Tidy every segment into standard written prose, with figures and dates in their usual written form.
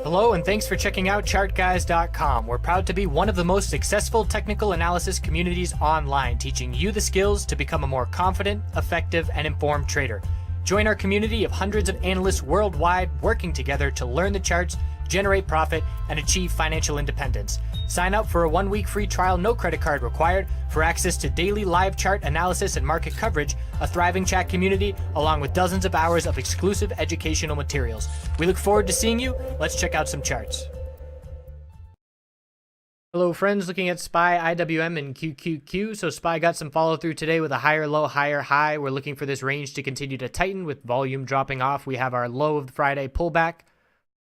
Hello and thanks for checking out ChartGuys.com. We're proud to be one of the most successful technical analysis communities online, teaching you the skills to become a more confident, effective, and informed trader. Join our community of hundreds of analysts worldwide working together to learn the charts, generate profit, and achieve financial independence. Sign up for a 1-week free trial, no credit card required, for access to daily live chart analysis and market coverage, a thriving chat community, along with dozens of hours of exclusive educational materials. We look forward to seeing you. Let's check out some charts. Hello friends, looking at SPY, IWM, and QQQ. So SPY got some follow through today with a higher low, higher high. We're looking for this range to continue to tighten with volume dropping off. We have our low of the Friday pullback.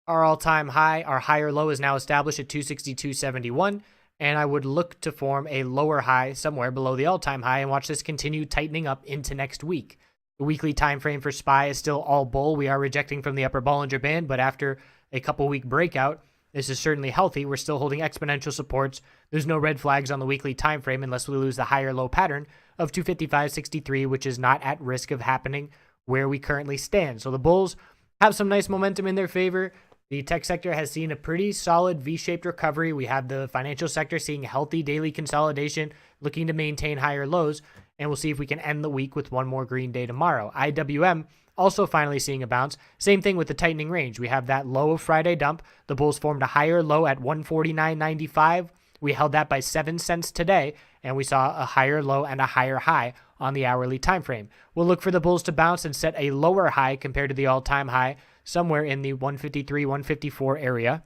Our all-time high, our higher low is now established at 262.71, and I would look to form a lower high somewhere below the all-time high and watch this continue tightening up into next week. The weekly time frame for SPY is still all bull. We are rejecting from the upper Bollinger Band, but after a couple week breakout, this is certainly healthy. We're still holding exponential supports. There's no red flags on the weekly time frame unless we lose the higher low pattern of 255.63, which is not at risk of happening where we currently stand. So the bulls have some nice momentum in their favor. The tech sector has seen a pretty solid V-shaped recovery. We have the financial sector seeing healthy daily consolidation, looking to maintain higher lows, and we'll see if we can end the week with one more green day tomorrow. IWM also finally seeing a bounce. Same thing with the tightening range. We have that low of Friday dump. The bulls formed a higher low at 149.95. We held that by 7 cents today, and we saw a higher low and a higher high on the hourly time frame. We'll look for the bulls to bounce and set a lower high compared to the all-time high, somewhere in the 153, 154 area.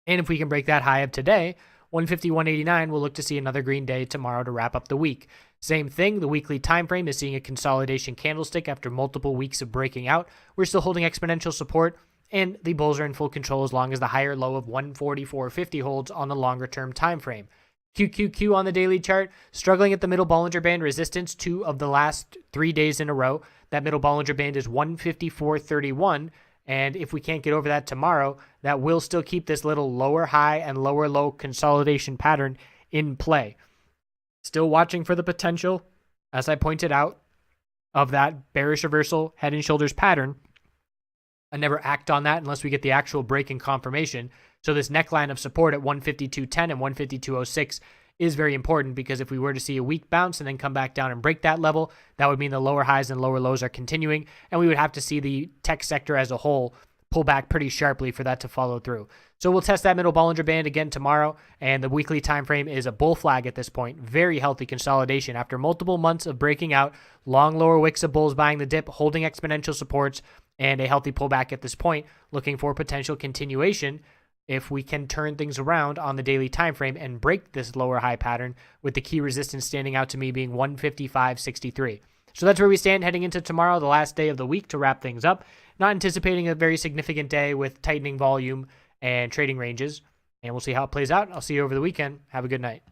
And if we can break that high of today, 150.189, we'll look to see another green day tomorrow to wrap up the week. Same thing, the weekly time frame is seeing a consolidation candlestick after multiple weeks of breaking out. We're still holding exponential support, and the bulls are in full control as long as the higher low of 144.50 holds on the longer term time frame. QQQ on the daily chart, struggling at the middle Bollinger Band resistance 2 of the last 3 days in a row. That middle Bollinger Band is 154.31, and if we can't get over that tomorrow, that will still keep this little lower high and lower low consolidation pattern in play. Still watching for the potential, as I pointed out, of that bearish reversal head and shoulders pattern. I never act on that unless we get the actual break and confirmation. So this neckline of support at 152.10 and 152.06 is very important, because if we were to see a weak bounce and then come back down and break that level, that would mean the lower highs and lower lows are continuing, and we would have to see the tech sector as a whole pull back pretty sharply for that to follow through. So we'll test that middle Bollinger Band again tomorrow, and the weekly time frame is a bull flag at this point. Very healthy consolidation after multiple months of breaking out, long lower wicks of bulls buying the dip, holding exponential supports, and a healthy pullback at this point, looking for potential continuation if we can turn things around on the daily time frame and break this lower high pattern, with the key resistance standing out to me being 155.63. So that's where we stand heading into tomorrow, the last day of the week, to wrap things up. Not anticipating a very significant day with tightening volume and trading ranges, and we'll see how it plays out. I'll see you over the weekend. Have a good night.